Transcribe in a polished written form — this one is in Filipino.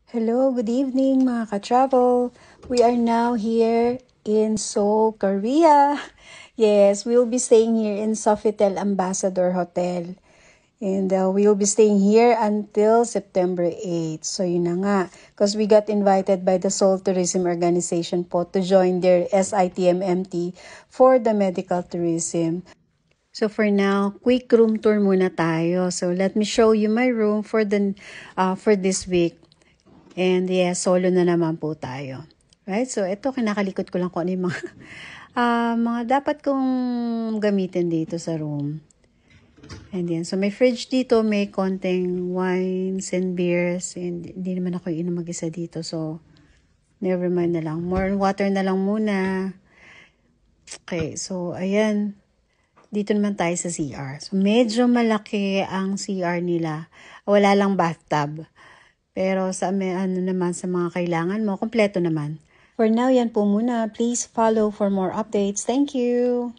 Hello, good evening mga ka-travel. We are now here in Seoul, Korea. Yes, we'll be staying here in Sofitel Ambassador Hotel. And we'll be staying here until September 8. So yun na nga. Because we got invited by the Seoul Tourism Organization po to join their SITMMT for the medical tourism. So for now, quick room tour muna tayo. So let me show you my room for this week. And yes, solo na naman po tayo. Right? So ito, kinakalikot ko lang kung ano yung mga, mga dapat kong gamitin dito sa room. And yan. So may fridge dito, may konting wines and beers. And hindi naman ako inom mag-isa dito. So, never mind na lang. More water na lang muna. Okay, so ayan. Dito naman tayo sa CR. So medyo malaki ang CR nila. Wala lang bathtub. Pero sa naman sa mga kailangan mo, kompleto naman. For now, yan po muna. Please follow for more updates. Thank you!